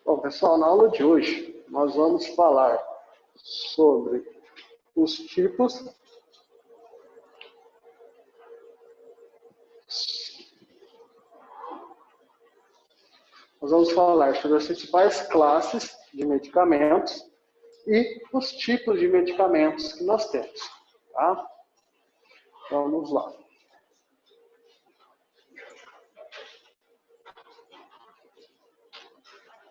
Bom, pessoal, na aula de hoje, nós vamos falar sobre os tipos as principais classes de medicamentos e os tipos de medicamentos que nós temos, tá? Vamos lá.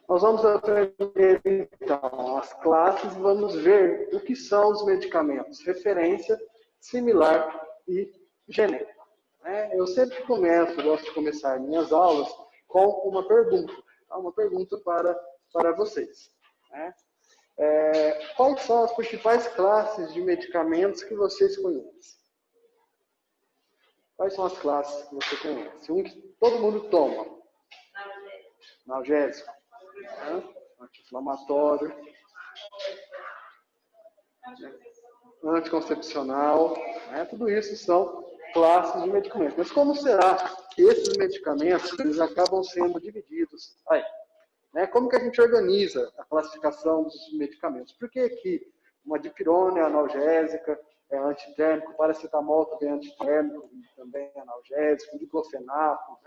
Nós vamos aprender, então, as classes e vamos ver o que são os medicamentos. Referência, similar e genérico. Eu sempre gosto de começar minhas aulas com uma pergunta para vocês. Quais são as principais classes de medicamentos que vocês conhecem? Quais são as classes que você conhece? Um que todo mundo toma. Analgésico. Anti-inflamatório, anticoncepcional, tudo isso são classes de medicamentos. Mas como será que esses medicamentos eles acabam sendo divididos? Como que a gente organiza a classificação dos medicamentos? Por que aqui uma dipirona é analgésica, é antitérmico, paracetamol também é antitérmico, também é analgésico, diclofenaco,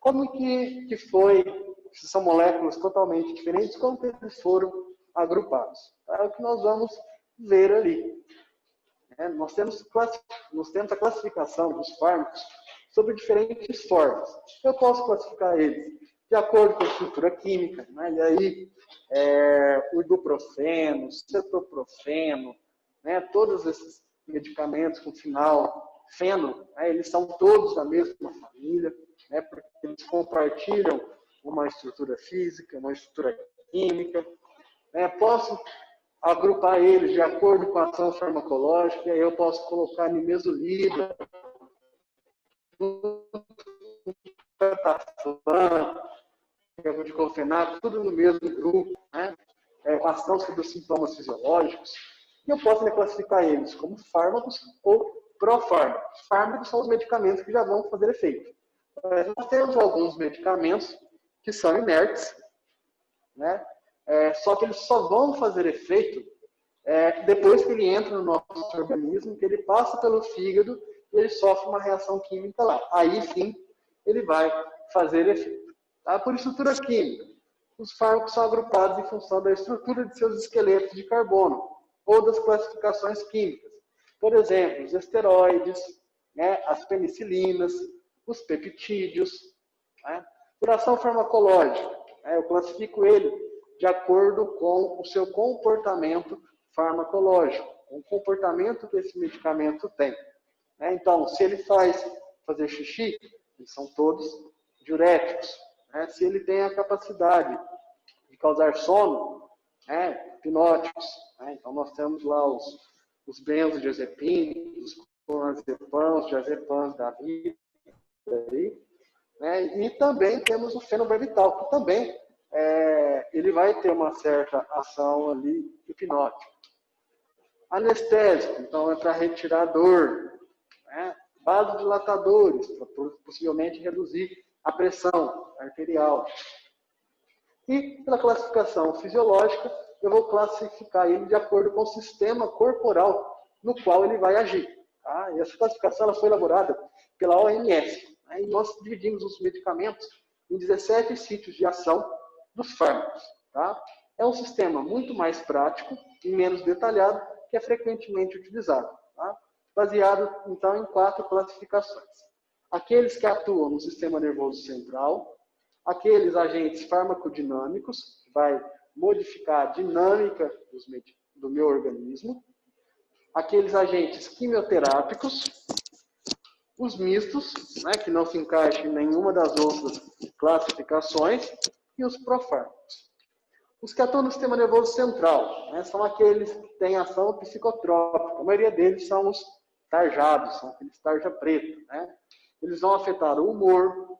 Como que foi, se são moléculas totalmente diferentes, como que eles foram agrupados? É o que nós vamos ver ali. Nós temos a classificação dos fármacos sobre diferentes formas. Eu posso classificar eles de acordo com a estrutura química, e aí o ibuprofeno, cetoprofeno, todos esses medicamentos com final feno, eles são todos da mesma família, porque eles compartilham uma estrutura física, uma estrutura química. Posso agrupar eles de acordo com a ação farmacológica, e aí eu posso colocar nimesulida, diclofenaco, tudo no mesmo grupo, ação sobre os sintomas fisiológicos, e eu posso classificar eles como fármacos ou profármacos. Fármacos são os medicamentos que já vão fazer efeito. Mas nós temos alguns medicamentos que são inertes, só que eles só vão fazer efeito depois que ele entra no nosso organismo, que ele passa pelo fígado e ele sofre uma reação química lá. Aí sim, ele vai fazer efeito. Por estrutura química, os fármacos são agrupados em função da estrutura de seus esqueletos de carbono ou das classificações químicas. Por exemplo, os esteroides, as penicilinas, os peptídeos. Por ação farmacológica, eu classifico ele de acordo com o seu comportamento farmacológico, o comportamento que esse medicamento tem. Então, se ele faz fazer xixi, eles são todos diuréticos. Se ele tem a capacidade de causar sono, hipnóticos. Então, nós temos lá os benzodiazepinas, os clonazepams, os diazepams da vida. E também temos o fenobarbital, que também ele vai ter uma certa ação ali hipnótica. Anestésico, então é para retirar dor. Vasodilatadores, para possivelmente reduzir a pressão arterial. E pela classificação fisiológica, eu vou classificar ele de acordo com o sistema corporal no qual ele vai agir. E essa classificação ela foi elaborada pela OMS. E nós dividimos os medicamentos em 17 sítios de ação dos fármacos. É um sistema muito mais prático e menos detalhado que é frequentemente utilizado. Baseado, então, em 4 classificações. Aqueles que atuam no sistema nervoso central, aqueles agentes farmacodinâmicos, que vai modificar a dinâmica do meu organismo, aqueles agentes quimioterápicos, os mistos, que não se encaixam em nenhuma das outras classificações, e os profármacos. Os que atuam no sistema nervoso central, são aqueles que têm ação psicotrópica. A maioria deles são os tarjados, são aqueles tarja preto. Eles vão afetar o humor,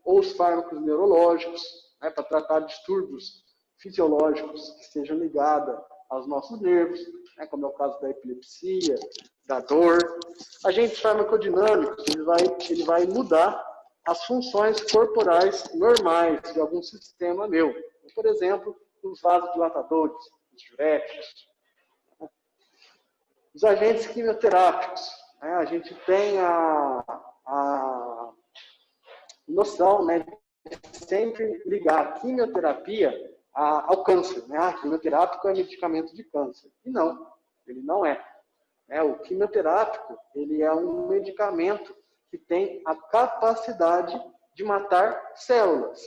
ou os fármacos neurológicos, para tratar distúrbios fisiológicos que estejam ligados aos nossos nervos, como é o caso da epilepsia, da dor. Agentes farmacodinâmicos, ele vai mudar as funções corporais normais de algum sistema meu. Por exemplo, os vasodilatadores, os diuréticos. Os agentes quimioterápicos, né? A gente tem a noção, né, de sempre ligar a quimioterapia ao câncer. Né? A quimioterápico é medicamento de câncer. E não, ele não é. O quimioterápico, ele é um medicamento que tem a capacidade de matar células.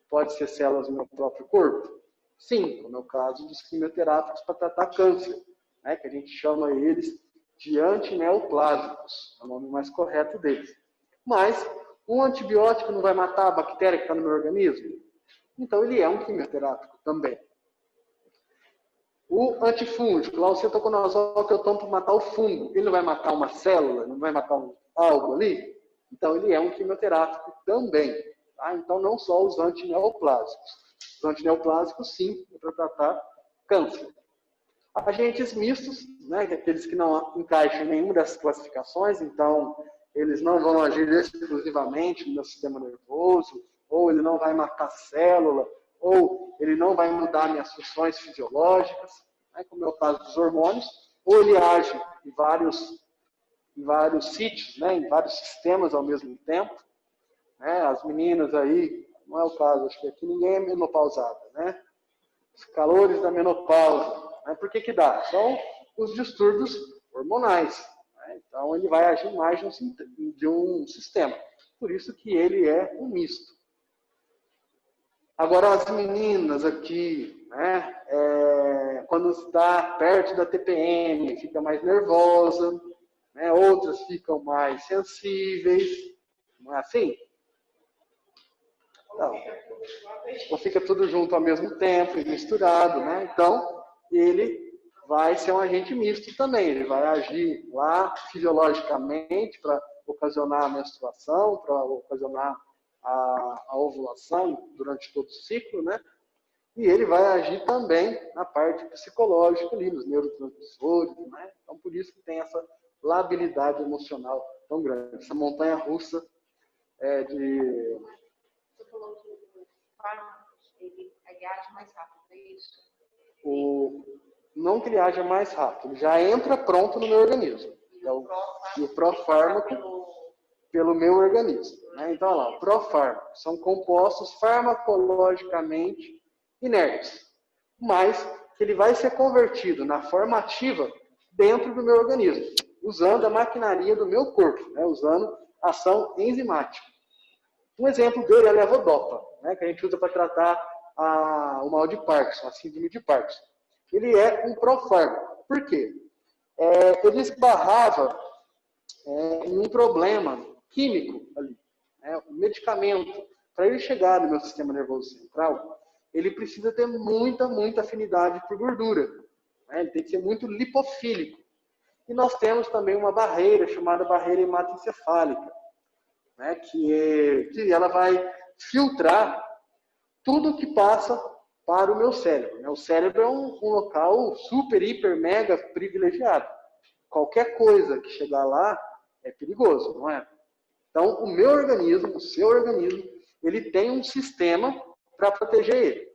Pode ser células no meu próprio corpo? Sim, como é o caso dos quimioterápicos para tratar câncer, né, que a gente chama eles de antineoplásicos, é o nome mais correto deles. Mas um antibiótico não vai matar a bactéria que está no meu organismo? Então ele é um quimioterápico também. O antifúngico, lá o cetoconazol que eu tomo para matar o fungo, ele não vai matar uma célula, não vai matar algo ali? Então ele é um quimioterápico também. Tá? Então não só os antineoplásicos. Os antineoplásicos, sim, é para tratar câncer. Agentes mistos, né, aqueles que não encaixam em nenhuma dessas classificações, então eles não vão agir exclusivamente no meu sistema nervoso, ou ele não vai matar célula, ou ele não vai mudar minhas funções fisiológicas, né, como é o caso dos hormônios, ou ele age em vários sítios, né, em vários sistemas ao mesmo tempo. Né, as meninas aí, não é o caso, acho que aqui ninguém é menopausada, né? Os calores da menopausa. Por que dá? São os distúrbios hormonais. Né? Então, ele vai agir mais de um sistema. Por isso que ele é um misto. Agora, as meninas aqui, né, quando está perto da TPM, fica mais nervosa, né? Outras ficam mais sensíveis. Não é assim? Não. Ou fica tudo junto ao mesmo tempo, misturado, né? Então, ele vai ser um agente misto também. Ele vai agir lá fisiologicamente para ocasionar a menstruação, para ocasionar a ovulação durante todo o ciclo, né? E ele vai agir também na parte psicológica ali, nos neurotransmissores, né? Então, por isso que tem essa labilidade emocional tão grande. Essa montanha-russa de... Você falou do fármacos, ele age mais rápido, é isso? Não que ele haja mais rápido, ele já entra pronto no meu organismo. E o profármaco pelo meu organismo. Né? Então, olha lá, o profármaco são compostos farmacologicamente inertes, mas que ele vai ser convertido na forma ativa dentro do meu organismo, usando a maquinaria do meu corpo, né? Usando ação enzimática. Um exemplo dele é a levodopa, né? Que a gente usa para tratar o mal de Parkinson, a síndrome de Parkinson. Ele é um profármaco. Por quê? Ele esbarrava em um problema químico ali. O medicamento, para ele chegar no meu sistema nervoso central, ele precisa ter muita afinidade por gordura. Ele tem que ser muito lipofílico. E nós temos também uma barreira chamada barreira hematoencefálica, né, que ela vai filtrar tudo que passa para o meu cérebro. Né? O cérebro é um local super, hiper, mega privilegiado. Qualquer coisa que chegar lá é perigoso, não é? Então, o meu organismo, o seu organismo, ele tem um sistema para proteger ele.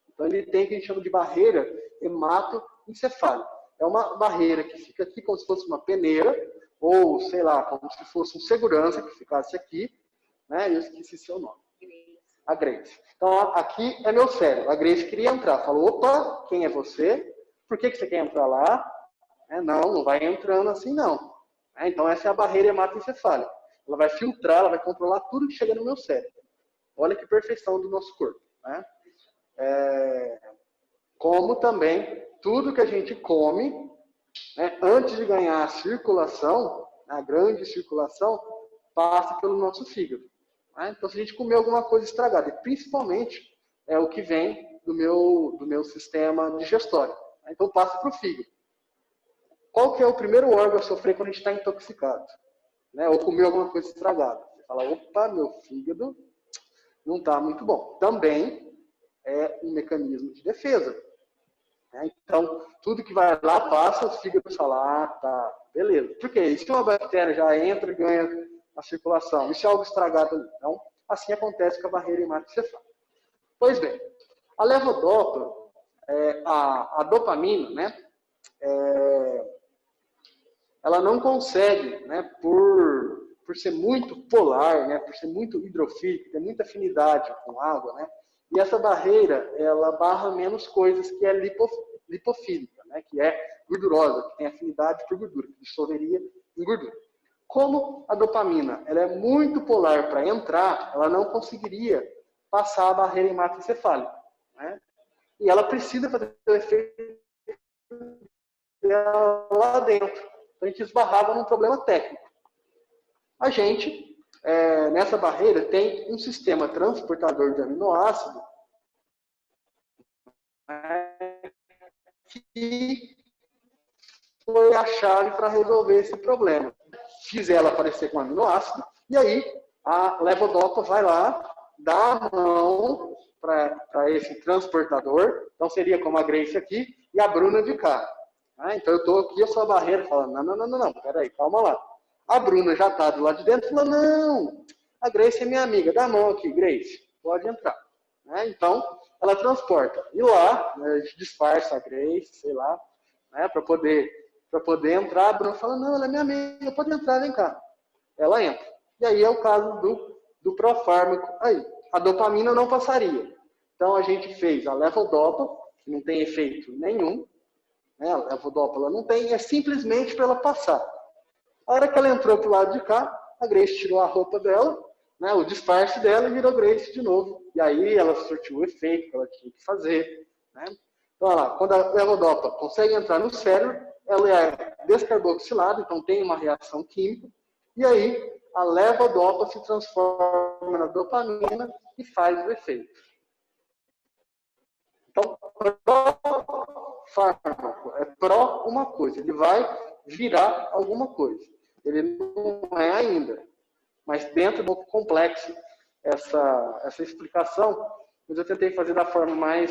Então, ele tem o que a gente chama de barreira hematoencefálica. É uma barreira que fica aqui como se fosse uma peneira, ou, sei lá, como se fosse um segurança que ficasse aqui, né? Eu esqueci seu nome. A Grace. Então, aqui é meu cérebro. A Grace queria entrar. Falou, opa, quem é você? Por que você quer entrar lá? Não vai entrando assim, não. Então, essa é a barreira hematoencefálica. Ela vai filtrar, ela vai controlar tudo que chega no meu cérebro. Olha que perfeição do nosso corpo. Né? Como também tudo que a gente come, né, antes de ganhar a circulação, a grande circulação, passa pelo nosso fígado. Né? Então, se a gente comer alguma coisa estragada, e principalmente o que vem do meu sistema digestório, né? Então passa para o fígado. Qual que é o primeiro órgão a sofrer quando a gente está intoxicado? Né? Ou comer alguma coisa estragada? Você fala, opa, meu fígado não está muito bom. Também é um mecanismo de defesa. Então, tudo que vai lá passa, o fígado fala, tá, Beleza. Por quê? E se uma bactéria já entra e ganha a circulação? E se algo estragado ali? Então, assim acontece com a barreira hematocefálica. Pois bem, a levodopa, a dopamina, né? Ela não consegue, né, por ser muito polar, né, por ser muito hidrofílica, ter muita afinidade com água, né, e essa barreira, ela barra menos coisas que é lipofílica, né, que é gordurosa, que tem afinidade por gordura, que dissolveria em gordura. Como a dopamina ela é muito polar para entrar, ela não conseguiria passar a barreira hematocefálica, né, e ela precisa fazer o efeito dela lá dentro. Então, a gente esbarrava num problema técnico. A gente, nessa barreira, tem um sistema transportador de aminoácido que foi a chave para resolver esse problema. Fiz ela aparecer com aminoácido, e aí a levodopa vai lá, dá a mão para esse transportador. Então, seria como a Grace aqui e a Bruna de cá. Então, eu estou aqui, a sua barreira, falando, não, peraí, calma lá. A Bruna já está do lado de dentro, falou, não, a Grace é minha amiga, dá a mão aqui, Grace, pode entrar. Então, ela transporta. E lá, a gente disfarça a Grace, sei lá, para poder entrar, a Bruna fala, não, ela é minha amiga, pode entrar, vem cá. Ela entra. E aí é o caso do profármaco. Aí, a dopamina não passaria. Então, a gente fez a levodopa, que não tem efeito nenhum, né? A levodopa ela não tem, é simplesmente para ela passar. A hora que ela entrou para o lado de cá, a Grace tirou a roupa dela, né, o disfarce dela, e virou Grace de novo. E aí ela surtiu o efeito que ela tinha que fazer. Né? Então, olha lá, quando a levodopa consegue entrar no cérebro, ela é descarboxilada, então tem uma reação química, e aí a levodopa se transforma na dopamina e faz o efeito. Então, pró-fármaco é pró uma coisa, ele vai virar alguma coisa. Ele não é ainda, mas dentro do complexo essa explicação, mas eu tentei fazer da forma mais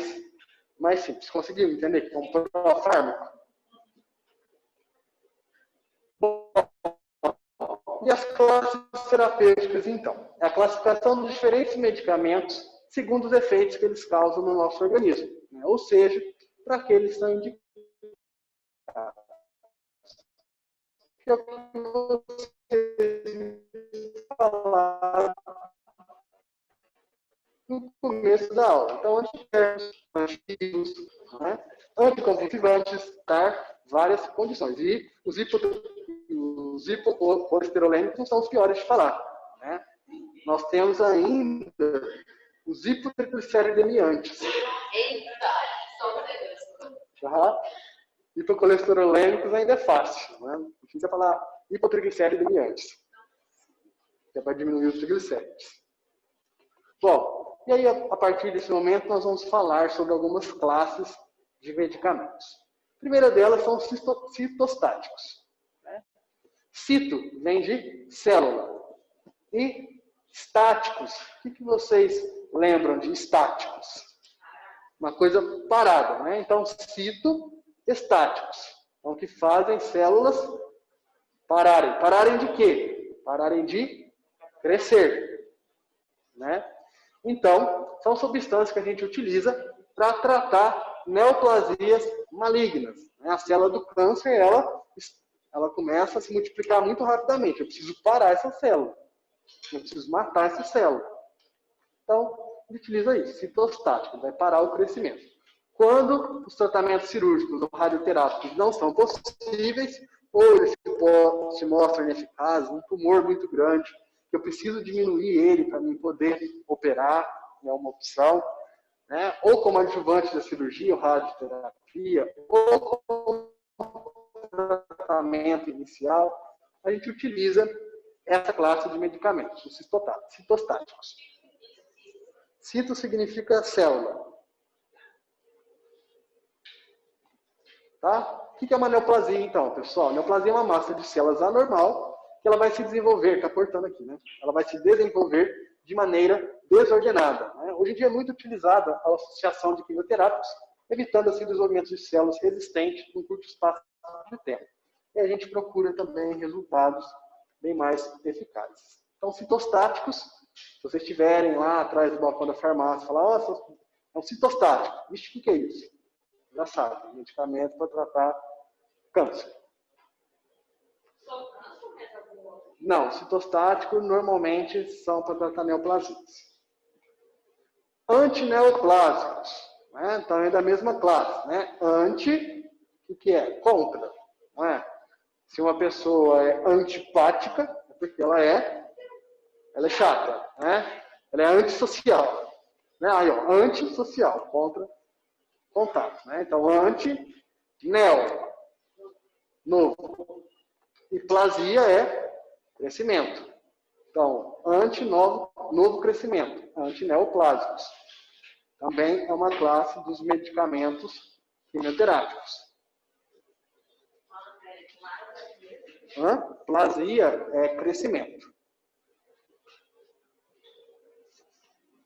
simples. Conseguiu entender? Como pró-fármaco. E as classes terapêuticas, então? É a classificação dos diferentes medicamentos segundo os efeitos que eles causam no nosso organismo. Né? Ou seja, para que eles são indicados. Que é o que vocês falaram no começo da aula. Então, antidepressivos, né? Anticonvulsivantes, tá? Várias condições. E os hipocolesterolêmicos não são os piores de falar. Né? Nós temos ainda os hipotriglicerides. Eita, Tá? Hipocolesterolêmicos ainda é fácil. Né? Não precisa falar hipotriglicérides, que é para diminuir os triglicérides. Bom, e aí a partir desse momento nós vamos falar sobre algumas classes de medicamentos. A primeira delas são os citostáticos. Né? Cito vem de célula. E estáticos, o que vocês lembram de estáticos? Uma coisa parada, né? Então, citoestáticos. Então, que fazem células pararem. Pararem de quê? Pararem de crescer. Né? Então, são substâncias que a gente utiliza para tratar neoplasias malignas. Né? A célula do câncer, ela começa a se multiplicar muito rapidamente. Eu preciso parar essa célula. Eu preciso matar essa célula. Então, ele utiliza isso, citostático, vai parar o crescimento. Quando os tratamentos cirúrgicos ou radioterápicos não são possíveis, ou eles se mostram ineficazes, um tumor muito grande, que eu preciso diminuir ele para mim poder operar, é uma opção, né? Ou como adjuvante da cirurgia, ou radioterapia, ou como tratamento inicial, a gente utiliza essa classe de medicamentos, os citostáticos. Cito significa célula. Tá? O que é uma neoplasia, então, pessoal? A neoplasia é uma massa de células anormal que ela vai se desenvolver, está cortando aqui, né? Ela vai se desenvolver de maneira desordenada. Né? Hoje em dia é muito utilizada a associação de quimioterápicos, evitando assim o desenvolvimento de células resistentes em curto espaço de tempo. e a gente procura também resultados bem mais eficazes. Então, citostáticos, se vocês estiverem lá atrás do balcão da farmácia, falar, ó, é um citostático. Vixe, o que é isso? Já sabe, medicamento para tratar câncer. Não, citostáticos normalmente são para tratar neoplasias. Antineoplásicos, né? Então é da mesma classe, né? Anti, o que é? Contra, não é? Se uma pessoa é antipática, é porque ela é chata, né? Ela é antissocial, né? Aí, ó, antissocial, contra contato, né? Então, anti-neo, novo. E plasia é crescimento. Então, novo crescimento, antineoplásicos. Também é uma classe dos medicamentos quimioterápicos. Plasia é crescimento.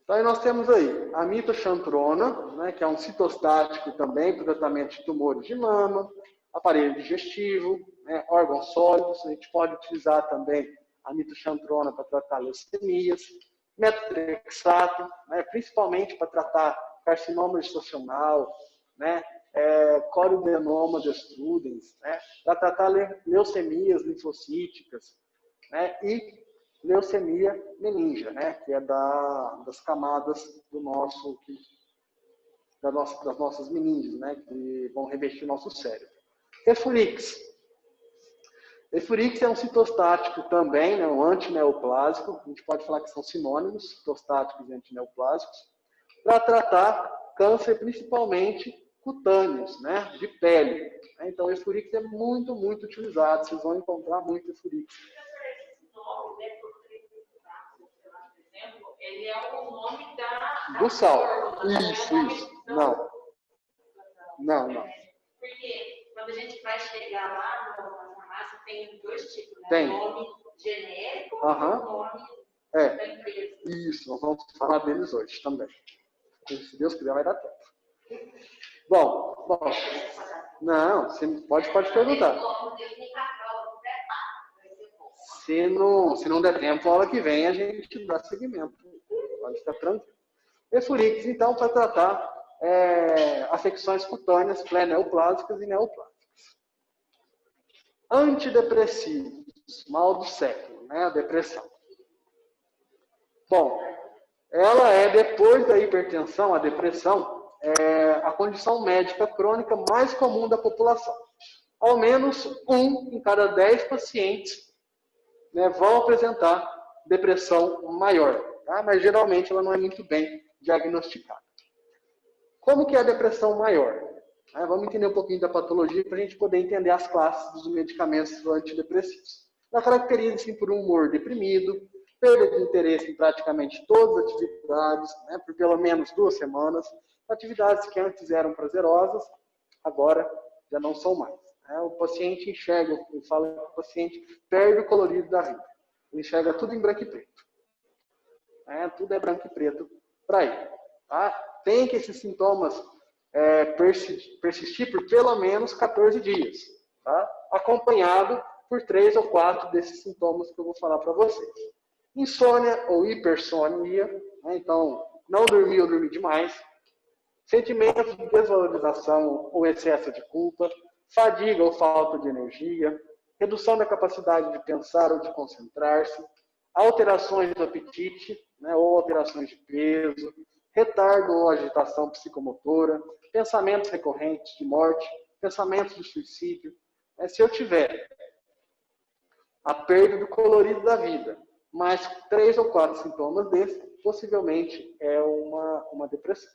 Então, aí nós temos aí a mitoxantrona, né, que é um citostático também para o tratamento de tumores de mama, aparelho digestivo, né, órgãos sólidos. A gente pode utilizar também a mitoxantrona para tratar leucemias, metotrexato, né, principalmente para tratar carcinoma gestacional, né, coriodenoma destrudens, né, para tratar leucemias linfocíticas, né, e leucemia meningia, né, que é das camadas das nossas meninges, né, que vão revestir o nosso cérebro. Efurix. Efurix é um citostático também, né, um antineoplásico. A gente pode falar que são sinônimos, citostáticos e antineoplásicos, para tratar câncer principalmente cutâneos, né, de pele. Então, o Efurix é muito, muito utilizado. Vocês vão encontrar muito Efurix. Ele é o nome do sal. Isso. Não. Porque quando a gente vai chegar lá na farmácia, tem dois tipos, né? Tem. Nome genérico e nome da empresa. Isso, nós vamos falar deles hoje também. Se Deus quiser, vai dar tempo. Bom. Não, você pode perguntar. Se não der tempo, a aula que vem a gente dá seguimento. Pode ficar tranquilo. Efurix, então, para tratar afecções cutâneas pré-neoplásicas e neoplásicas. Antidepressivos, mal do século, né? A depressão. Bom, ela é, depois da hipertensão, a depressão, a condição médica crônica mais comum da população. Ao menos 1 em cada 10 pacientes, né, vão apresentar depressão maior, tá? Mas geralmente ela não é muito bem diagnosticada. Como que é a depressão maior? Vamos entender um pouquinho da patologia para a gente poder entender as classes dos medicamentos antidepressivos. Ela caracteriza-se por um humor deprimido, perda de interesse em praticamente todas as atividades, né, por pelo menos 2 semanas. Atividades que antes eram prazerosas, agora já não são mais. O paciente enxerga, eu falo que o paciente perde o colorido da vida. Ele enxerga tudo em branco e preto. Tudo é branco e preto para ele. Tá? Tem que esses sintomas persistir por pelo menos 14 dias. Tá? Acompanhado por 3 ou 4 desses sintomas que eu vou falar para vocês. Insônia ou hipersonia, né? Então, não dormir ou dormir demais. Sentimentos de desvalorização ou excesso de culpa. Fadiga ou falta de energia. Redução da capacidade de pensar ou de concentrar-se. Alterações do apetite, né? Ou alterações de peso. Retardo ou agitação psicomotora. Pensamentos recorrentes de morte. Pensamentos de suicídio. Se eu tiver a perda do colorido da vida, mais 3 ou 4 sintomas desses, possivelmente é uma depressão.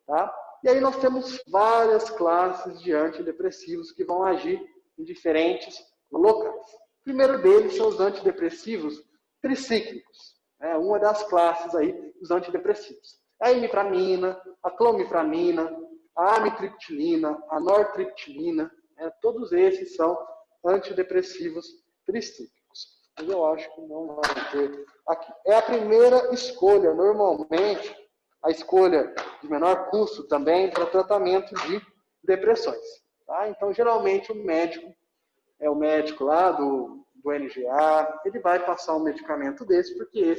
Tá? E aí nós temos várias classes de antidepressivos que vão agir em diferentes locais. O primeiro deles são os antidepressivos tricíclicos. Uma das classes aí dos antidepressivos. A imipramina, a clomiframina, a amitriptilina, a nortriptilina, todos esses são antidepressivos tricíclicos. Mas eu acho que não vai ter aqui. É a primeira escolha, normalmente, a escolha de menor custo também para tratamento de depressões. Tá? Então, geralmente, o médico o médico lá do NGA, ele vai passar um medicamento desse, porque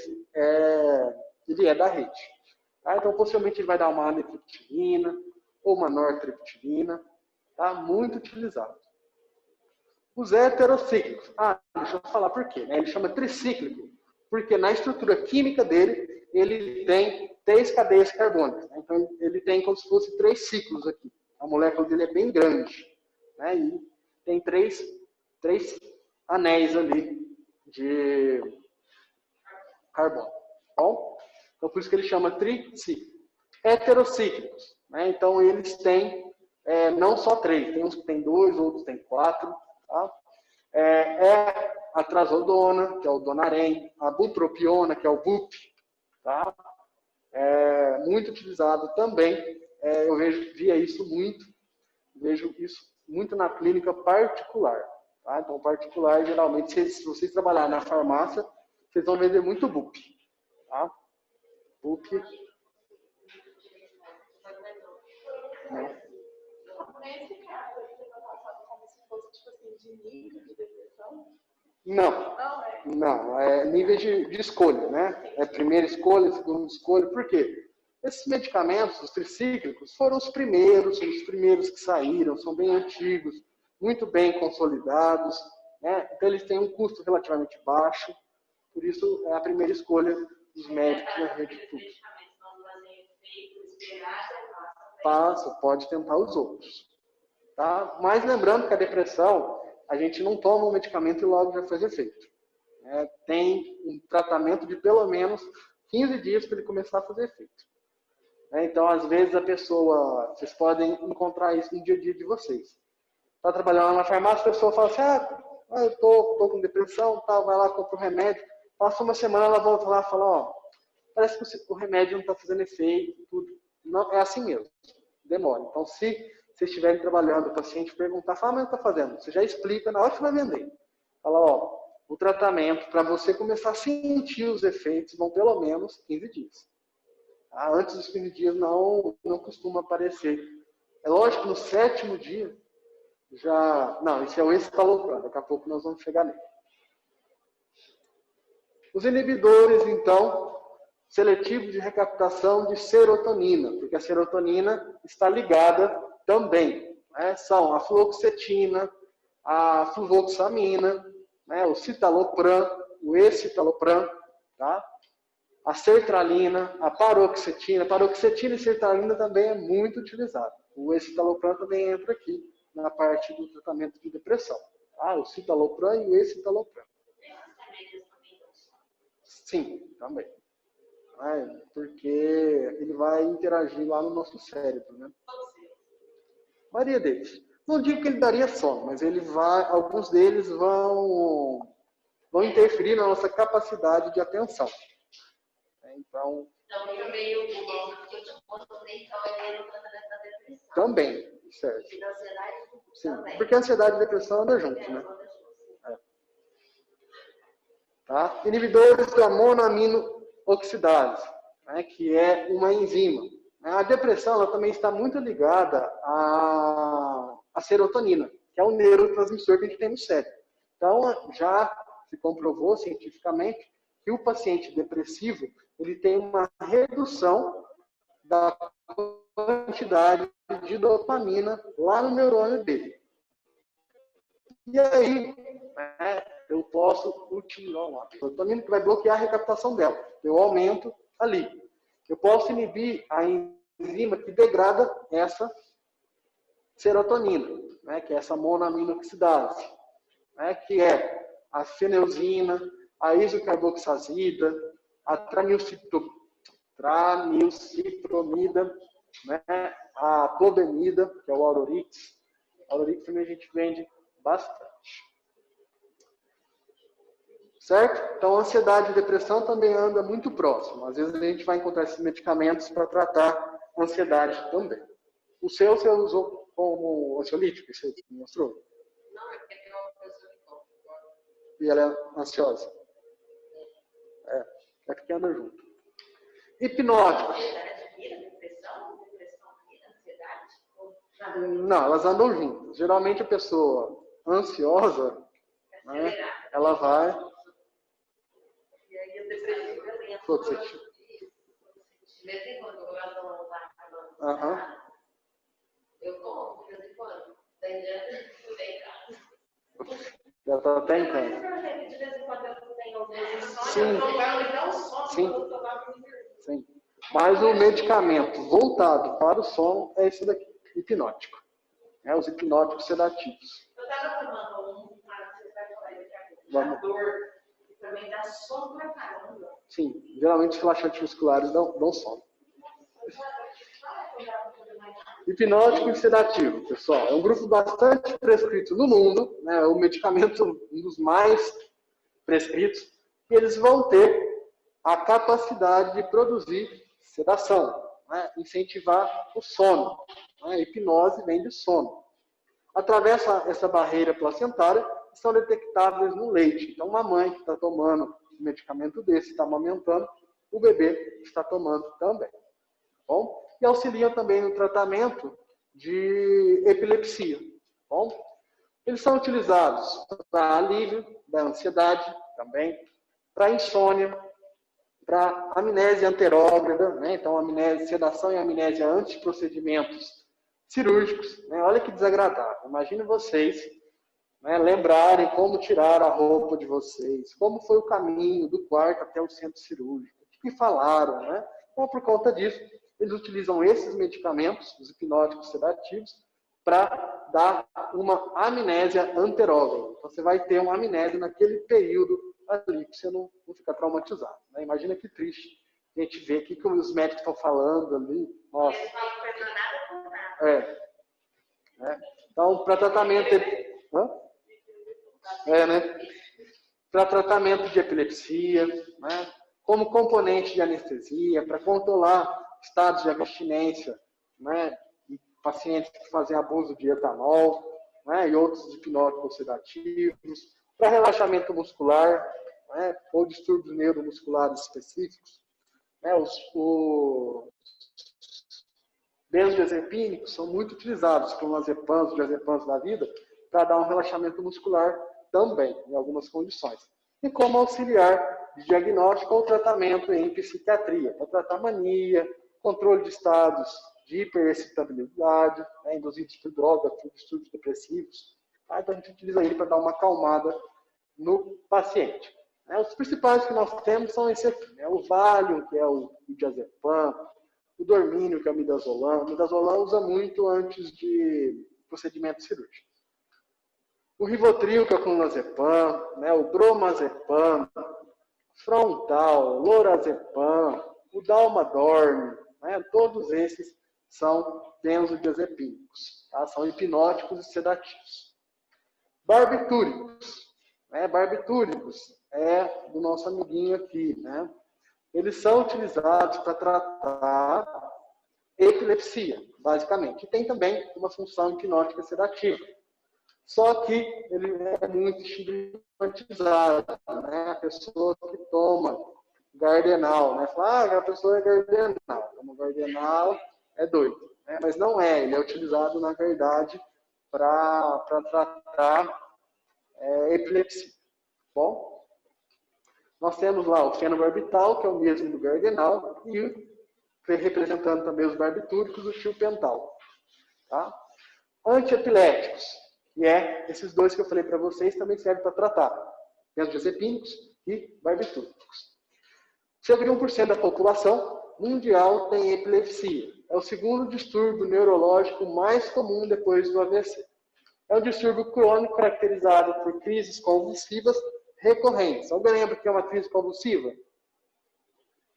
ele é da rede. Tá? Então, possivelmente, ele vai dar uma amitriptilina ou uma nortriptilina, tá? Muito utilizado. Os heterocíclicos. Deixa eu falar por quê. Né? Ele chama tricíclico, porque na estrutura química dele, ele tem 3 cadeias carbônicas. Né? Então, ele tem como se fosse 3 ciclos aqui. A molécula dele é bem grande. Né? E tem 3 anéis ali de carbono. Bom? Então, por isso que ele chama tricíclico. Heterocíclicos. Né? Então, eles têm não só 3. Tem uns que tem 2, outros tem 4. Tá? A trazodona, que é o Donarém. A bupropiona, que é o BUP. Tá? Muito utilizado também. Eu vejo isso muito na clínica particular. Tá? Então, particular, geralmente, se vocês trabalharem na farmácia, vocês vão vender muito BUP. Tá? BUP. Né? Nesse caso, você está passando como se fosse, tipo assim, de nível de depressão? Não, é nível de escolha, né? É primeira escolha, segunda escolha. Por quê? Esses medicamentos, os tricíclicos, foram os primeiros que saíram, são bem antigos, muito bem consolidados, né? Então eles têm um custo relativamente baixo, por isso é a primeira escolha dos médicos na rede pública. Pode tentar os outros. Tá? Mas lembrando que a depressão, a gente não toma um medicamento e logo já faz efeito. Tem um tratamento de pelo menos 15 dias para ele começar a fazer efeito. Então, às vezes, vocês podem encontrar isso no dia a dia de vocês. Está trabalhando na farmácia, a pessoa fala assim, eu estou com depressão, tá, vai lá, compra um remédio. Passa uma semana, ela volta lá e fala, parece que o remédio não está fazendo efeito, tudo. Não, é assim mesmo, demora. Então, se vocês estiverem trabalhando, o paciente perguntar, fala, mas não está fazendo. Você já explica na hora que vai vender. Fala, o tratamento, para você começar a sentir os efeitos, vão pelo menos 15 dias. Antes dos 15 dias não costuma aparecer. É lógico que no 7º dia já... Não, isso é o escitalopram, daqui a pouco nós vamos chegar nele. Os inibidores, então, seletivos de recaptação de serotonina, porque a serotonina está ligada também. Né? São a fluoxetina, a fluvoxamina, né? O citalopram, o escitalopram, tá? A sertralina, a paroxetina. Paroxetina e sertralina também é muito utilizado. O escitalopram também entra aqui na parte do tratamento de depressão. Tá? O citalopram e o escitalopram. Sim, também. Porque ele vai interagir lá no nosso cérebro, né? Varia deles. Não digo que ele daria sono, mas alguns deles vão interferir na nossa capacidade de atenção. Então, também, certo. Sim, porque a ansiedade e a depressão andam juntos, né? Tá? Inibidores da monoamino-oxidase, né, que é uma enzima. A depressão ela também está muito ligada à serotonina, que é o neurotransmissor que a gente tem no cérebro. Então, já se comprovou cientificamente que o paciente depressivo ele tem uma redução da quantidade de dopamina lá no neurônio dele. E aí, eu posso utilizar a serotonina que vai bloquear a recaptação dela. Eu aumento ali. Eu posso inibir a enzima que degrada essa serotonina, né, que é essa monoaminoxidase, né, que é a feneuzina, a isocarboxazida, a tranilcipromida, né, a clobemida, que é o Aurorix. A Aurorix também a gente vende bastante. Certo? Então, a ansiedade e depressão também anda muito próximo. Às vezes a gente vai encontrar esses medicamentos para tratar a ansiedade também. O seu você usou como ansiolítico, você mostrou? Não, é porque tem uma pessoa que toma. E ela é ansiosa? É porque anda junto. Hipnóticos. Depressão, ansiedade? Não, elas andam juntas. Geralmente a pessoa ansiosa, né, ela vai... E aí a depressiva lenta. Putz, De vez em quando eu não tá falando. Eu tomo, de vez em quando. Daí já tem casa. Já está até em casa. De vez em quando eu tenho alguns Sim. sonhos. Sim. Mas o medicamento voltado para o sono é esse daqui, hipnótico. Os hipnóticos sedativos. Eu estava tomando um, você vai falar daqui a pouco, Vamos. dor, que também dá sono pra caramba. Sim, geralmente os relaxantes musculares dão sono. Hipnótico e sedativo, pessoal, é um grupo bastante prescrito no mundo, né? O medicamento um dos mais prescritos, e eles vão ter a capacidade de produzir sedação, né? Incentivar o sono. Né? Hipnose vem de sono. Atravessa essa barreira placentária, são detectáveis no leite. Então, uma mãe que está tomando um medicamento desse, está amamentando, o bebê está tomando também. Bom? E auxiliam também no tratamento de epilepsia. Bom? Eles são utilizados para alívio da ansiedade também, para insônia, para amnésia anterógrada, né? Então, amnésia, sedação e amnésia antes de procedimentos cirúrgicos. Né? Olha que desagradável. Imagine vocês, né, lembrarem como tirar a roupa de vocês, como foi o caminho do quarto até o centro cirúrgico, o que falaram, né? Então, por conta disso, eles utilizam esses medicamentos, os hipnóticos sedativos, para dar uma amnésia anterógrada. Então, você vai ter uma amnésia naquele período ali, para você não ficar traumatizado. Né? Imagina que triste a gente ver o que os médicos estão falando ali. Nossa. Né? Então, para tratamento... né? Para tratamento de epilepsia, né? Como componente de anestesia, para controlar estados de abstinência, né? E pacientes que fazem abuso de etanol, né? E outros hipnóticos sedativos, para relaxamento muscular, né? Ou distúrbios neuromusculares específicos. Né? Os benzodiazepínicos são muito utilizados por diazepams, diazepams da vida, para dar um relaxamento muscular também, em algumas condições. E como auxiliar de diagnóstico ou tratamento em psiquiatria, para tratar mania, controle de estados de hiperexcitabilidade, né, induzidos por droga, por distúrbios depressivos. Tá? Então, a gente utiliza ele para dar uma acalmada no paciente. Os principais que nós temos são esse aqui, né? O Valium, que é o diazepam, o Dormínio, que é o midazolam. O midazolam usa muito antes de procedimento cirúrgico. O Rivotril, que é o clonazepam, né? O bromazepam, Frontal, Lorazepam, o Dalmadorm, né? Todos esses são benzodiazepínicos, tá? São hipnóticos e sedativos. Barbitúricos, né? Barbitúricos é do nosso amiguinho aqui, né? Eles são utilizados para tratar epilepsia, basicamente. E tem também uma função hipnótica sedativa. Só que ele é muito estigmatizado, né? A pessoa que toma Gardenal, né? Fala, a pessoa é Gardenal. Toma Gardenal, é doido. Né? Mas não é, ele é utilizado, na verdade, para tratar epilepsia. Bom? Nós temos lá o fenobarbital, que é o mesmo do Gardenal, e representando também os barbitúricos, o tilpental. Tá? Antiepiléticos, que é esses dois que eu falei para vocês, também servem para tratar benzodiazepínicos e barbitúricos. Cerca de 1% da população mundial tem epilepsia. É o segundo distúrbio neurológico mais comum depois do AVC. É um distúrbio crônico caracterizado por crises convulsivas recorrentes. Alguém lembra o que é uma crise convulsiva?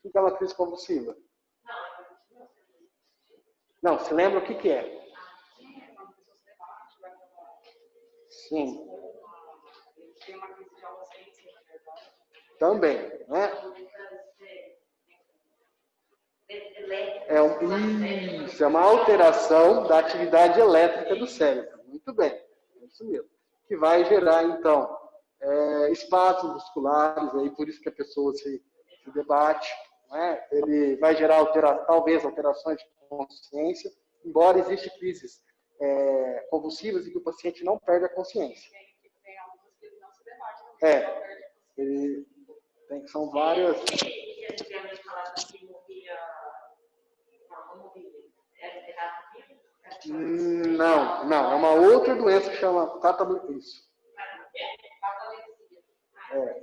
O que é uma crise convulsiva? Não, você lembra o que é? Sim. Também, né? Isso, é uma alteração da atividade elétrica do cérebro. Muito bem, é isso mesmo. Que vai gerar, então, espasmos musculares, aí por isso que a pessoa se debate. Né? Ele vai gerar, talvez, alterações de consciência, embora existam crises convulsivas e que o paciente não perde a consciência. São várias... Não, é uma outra doença que chama catalepsia.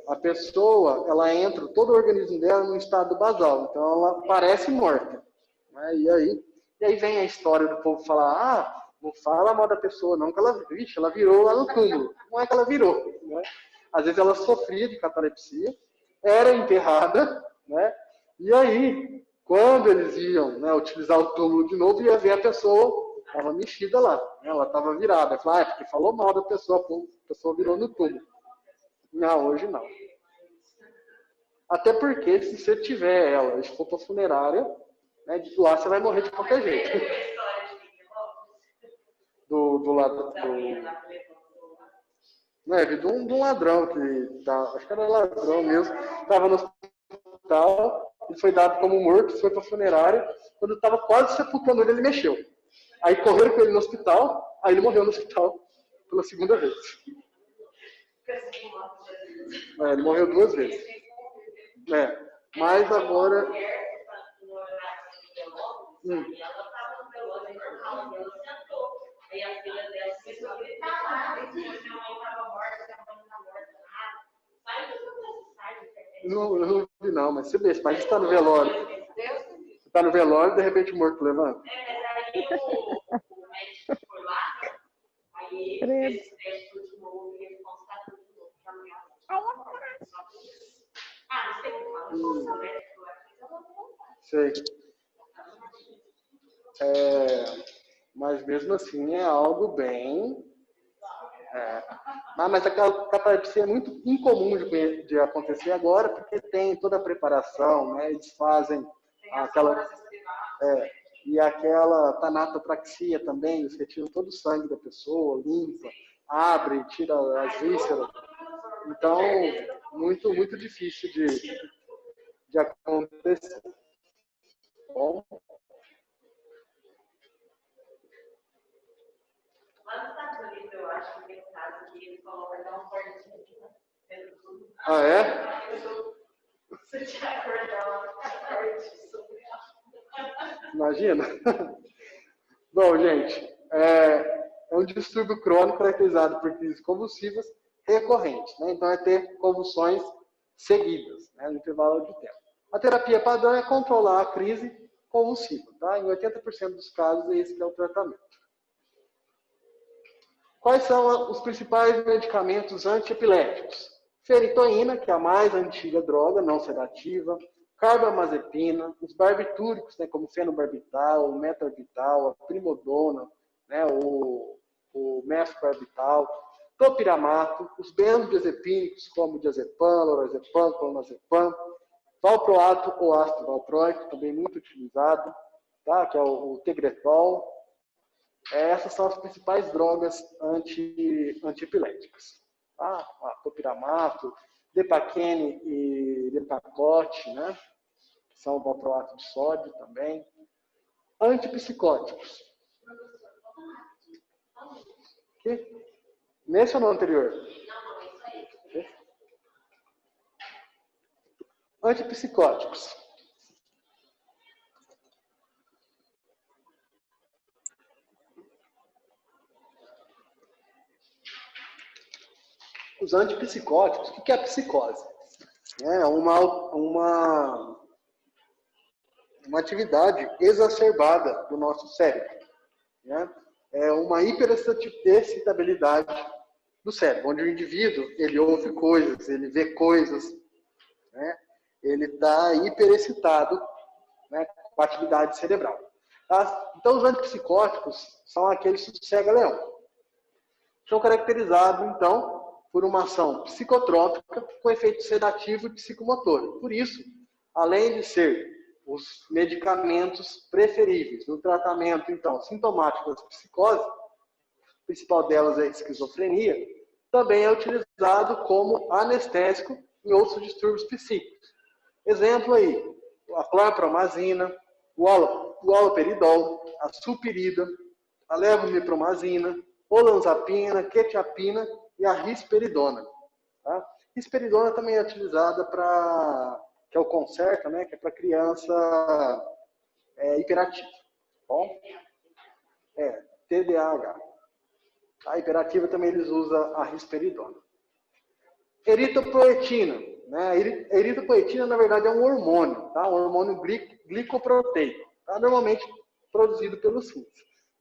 A pessoa, ela entra, todo o organismo dela no estado basal, então ela parece morta. Né? E aí vem a história do povo falar, não fala mal da pessoa, não, que ela virou lá no túmulo. Não é que ela virou. Né? Às vezes ela sofria de catalepsia, era enterrada, né? E aí, quando eles iam, né, utilizar o túmulo de novo, ia ver a pessoa estava mexida lá, né? Ela estava virada. Falava, porque falou mal da pessoa, a pessoa virou no túmulo. Não, hoje não. Até porque, se você tiver ela e for para a funerária, né, de lá você vai morrer de qualquer jeito. Do ladrão. De um ladrão que acho que era ladrão mesmo, estava no hospital, ele foi dado como morto, foi para a funerária, quando estava quase sepultando ele mexeu. Aí correram com ele no hospital, aí ele morreu no hospital pela segunda vez. Ele morreu 2 vezes. Mas agora... Aí a filha dela começou a gritar, a minha mãe estava morta, a mãe estava morta, nada. Sai do seu não vi não, mas você vê, mas está no velório. Você está no velório e de repente o morto levanta. Mas aí o médico foi lá, aí ele fez teste de novo e ele constatou de novo que a mulher mas tem que falar, o médico sei. Mas mesmo assim é algo bem... Mas a catalepsia é muito incomum de acontecer agora, porque tem toda a preparação, né? Eles fazem aquela... e aquela tanatopraxia também, eles retiram todo o sangue da pessoa, limpa, abre, tira as vísceras. Então, muito, muito difícil de acontecer. Bom... Lá nos Estados Unidos, eu acho que tem caso que eles colocam até um cortinho aqui, né? Ah, é? Você tinha acordado Imagina? Bom, gente, é um distúrbio crônico caracterizado por crises convulsivas recorrentes, né? Então, é ter convulsões seguidas, né, no intervalo de tempo. A terapia padrão é controlar a crise convulsiva, tá? Em 80% dos casos, esse que é o tratamento. Quais são os principais medicamentos antiepiléticos? Ferritoína, que é a mais antiga droga, não sedativa, carbamazepina, os barbitúricos, né, como fenobarbital, o metarbital, a primodona, né, o mefbarbital, topiramato, os benzodiazepínicos, como o diazepam, lorazepam, clonazepam, valproato ou ácido valproico, também muito utilizado, tá, que é o tegretol. Essas são as principais drogas antiepiléticas. Tá? Topiramato, Depaquene e Depakote, né? Que são o valproato de sódio também. Antipsicóticos. Que? Nesse ou no anterior? Antipsicóticos. Os antipsicóticos, o que é a psicose? É uma atividade exacerbada do nosso cérebro. Né? É uma hiperexcitabilidade do cérebro, onde o indivíduo ele ouve coisas, ele vê coisas, né? Ele está hiperexcitado, né, com a atividade cerebral. Tá? Então, os antipsicóticos são aqueles sossega-leão. São caracterizados, então, por uma ação psicotrópica com efeito sedativo e psicomotor. Por isso, além de ser os medicamentos preferíveis no tratamento, então, sintomático das psicoses, a principal delas é a esquizofrenia, também é utilizado como anestésico em outros distúrbios psíquicos. Exemplo aí, a chlorpromazina, o haloperidol, a sulpirida, a levomipromazina, olanzapina, quetiapina e a risperidona. Tá? Risperidona também é utilizada para, que é o Concerta, né? Que é para criança hiperativa. Bom? TDAH. A hiperativa também eles usam a risperidona. Eritropoetina. Né? A eritropoetina, na verdade, é um hormônio, tá? Um hormônio glicoproteico, tá? Normalmente produzido pelos rins.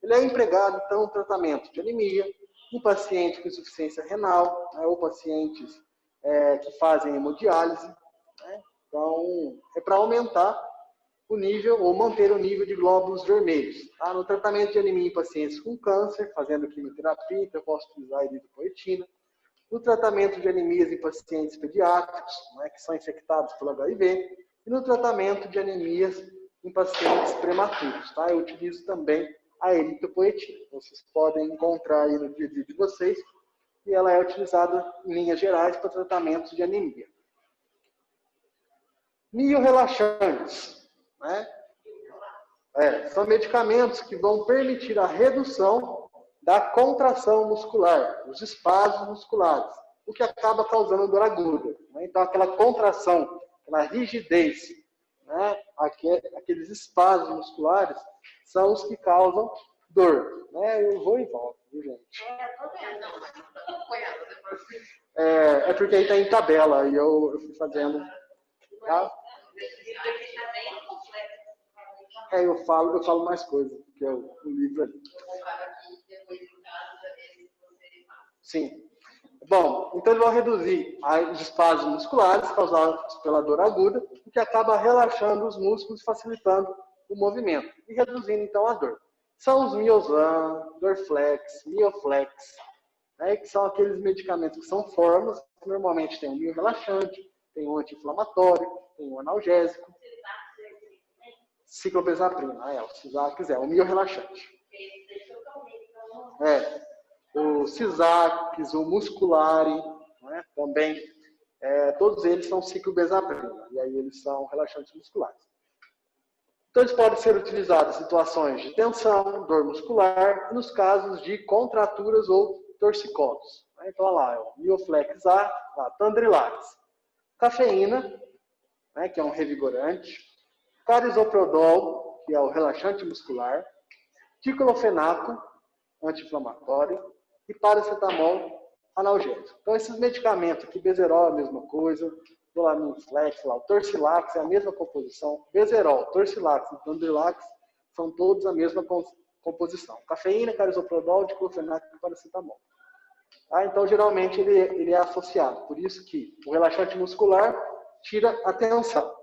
Ele é empregado, então, no tratamento de anemia, em pacientes com insuficiência renal, né? Ou pacientes que fazem hemodiálise. Né? Então, é para aumentar o nível, ou manter o nível de glóbulos vermelhos. Tá? No tratamento de anemia em pacientes com câncer, fazendo quimioterapia, então eu posso utilizar a eritropoetina. No tratamento de anemias em pacientes pediátricos, né, que são infectados pelo HIV, e no tratamento de anemias em pacientes prematuros. Tá? Eu utilizo também a eritropoetina. Vocês podem encontrar aí no dia a dia de vocês, e ela é utilizada em linhas gerais para tratamento de anemia. Miorrelaxantes. Né? São medicamentos que vão permitir a redução da contração muscular, dos espasmos musculares, o que acaba causando dor aguda. Né? Então, aquela contração, aquela rigidez, né? Aqueles espasmos musculares são os que causam dor. Né? Eu vou e volto, viu, gente? É porque aí está em tabela, e eu fui fazendo. Tá? Eu falo mais coisas, porque é o livro ali. Sim. Bom, então ele vai reduzir os espasmos musculares causados pela dor aguda, o que acaba relaxando os músculos, facilitando o movimento e reduzindo então a dor. São os Miozan, Dorflex, Mioflex, né, que são aqueles medicamentos que são fórmulas, que normalmente tem um miorrelaxante, tem um anti-inflamatório, tem um analgésico. Ciclobenzaprina, o Cisax o miorrelaxante. O Cisax, o Musculari, né, também, todos eles são ciclobenzaprina, e aí eles são relaxantes musculares. Então eles podem ser utilizados em situações de tensão, dor muscular, nos casos de contraturas ou torcicolos. Então, olha lá, o Mioflex A, Tandrilax. Cafeína, né, que é um revigorante. Carisoprodol, que é o relaxante muscular. Diclofenaco, anti-inflamatório. E paracetamol, analgésico. Então, esses medicamentos aqui, Bezerol é a mesma coisa. Dolaminflex, o Torcilax é a mesma composição. Bezerol, Torcilax e Tandrilax são todos a mesma composição. Cafeína, carisoprodol, diclofenaco e paracetamol. Então, geralmente, ele é associado. Por isso que o relaxante muscular tira a tensão.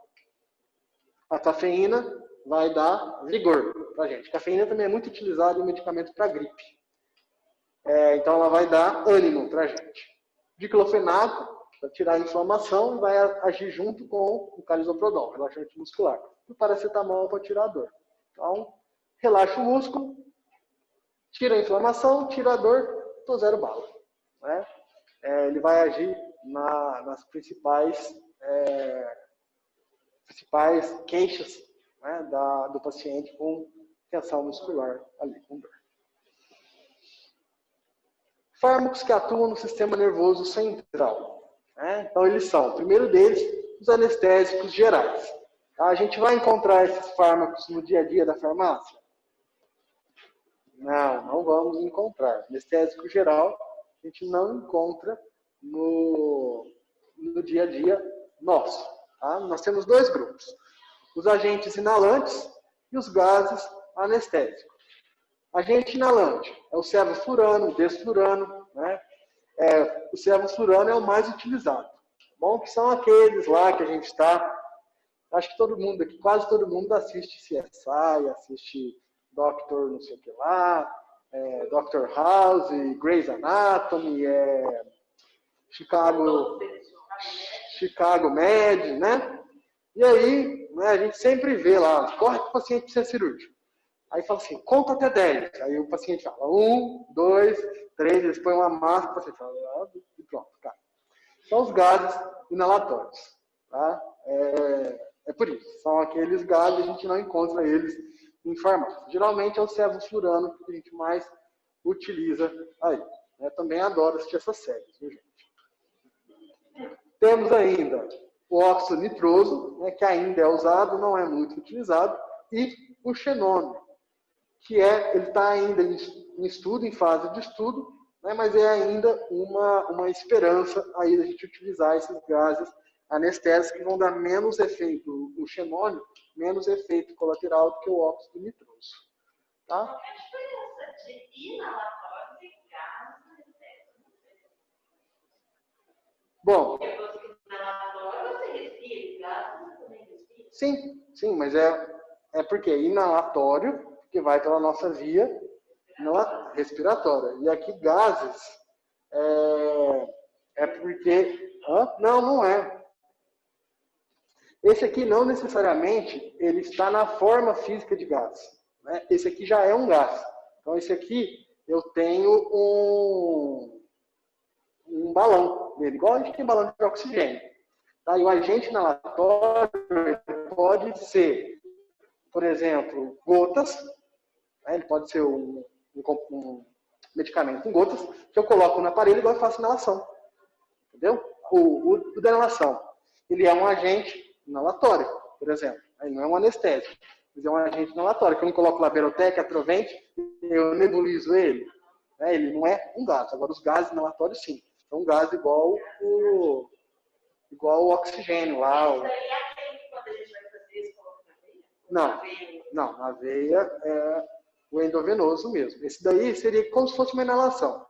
A cafeína vai dar vigor para a gente. A cafeína também é muito utilizada em medicamento para gripe. Então, ela vai dar ânimo para a gente. Diclofenaco, para tirar a inflamação, e vai agir junto com o carisoprodol, relaxante muscular. E o paracetamol para tirar a dor. Então, relaxa o músculo, tira a inflamação, tira a dor, tô zero bala. Né? Ele vai agir nas principais queixas, né, do paciente com tensão muscular ali, com dor. Fármacos que atuam no sistema nervoso central. Né? Então, eles são, o primeiro deles, os anestésicos gerais. A gente vai encontrar esses fármacos no dia a dia da farmácia? Não vamos encontrar. Anestésico geral, a gente não encontra no dia a dia nosso. Tá? Nós temos dois grupos. Os agentes inalantes e os gases anestésicos. Agente inalante é o sevoflurano, o desflurano. Né? O sevoflurano é o mais utilizado. Bom, que são aqueles lá que a gente está... Acho que todo mundo aqui, quase todo mundo assiste CSI, assiste Dr. não sei o que lá, Dr. House, Grey's Anatomy, Chicago Med, né? E aí, né, a gente sempre vê lá, corre que o paciente precisa de cirúrgico. Aí fala assim, conta até 10. Aí o paciente fala 1, 2, 3, eles põem uma máscara, o paciente fala, e pronto, cara. São os gases inalatórios. Tá? É por isso, são aqueles gases, a gente não encontra eles em farmácia. Geralmente é o sevoflurano que a gente mais utiliza aí. Também adoro assistir essas séries, viu, gente? Temos ainda o óxido nitroso, né, que ainda é usado, não é muito utilizado, e o xenônio, que ele está ainda em estudo, em fase de estudo, né, mas é ainda uma esperança aí da gente utilizar esses gases anestésicos que vão dar menos efeito, o xenônio, menos efeito colateral do que o óxido nitroso. Tá? Qual é a diferença de inalatório e gás anestésico? Bom. Porque você inalatório, você respira, gás você também respira? Sim, mas é porque inalatório, porque vai pela nossa via respiratória. E aqui gases é porque... Não é. Esse aqui não necessariamente ele está na forma física de gás. Né? Esse aqui já é um gás. Então, esse aqui eu tenho um balão nele, igual a gente tem balão de oxigênio. Tá? E o agente inalatório pode ser, por exemplo, gotas. Né? Ele pode ser um medicamento em gotas que eu coloco no aparelho e faço inalação. Entendeu? O da inalação, ele é um agente inalatório, por exemplo. Ele não é um anestésico, mas é um agente inalatório. Que eu não coloco laberotec, atrovente, eu nebulizo ele. Ele não é um gás. Agora, os gases inalatórios, sim. É um gás igual o oxigênio lá. Isso aí é aquele que quando a gente vai fazer isso, coloca na veia? Não, na veia é o endovenoso mesmo. Esse daí seria como se fosse uma inalação.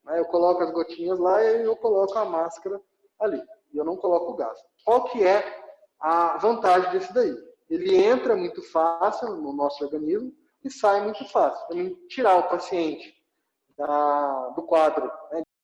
Eu coloco as gotinhas lá e eu coloco a máscara ali. E eu não coloco o gás. Qual que é a vantagem desse daí? Ele entra muito fácil no nosso organismo e sai muito fácil. Para mim tirar o paciente do quadro, né,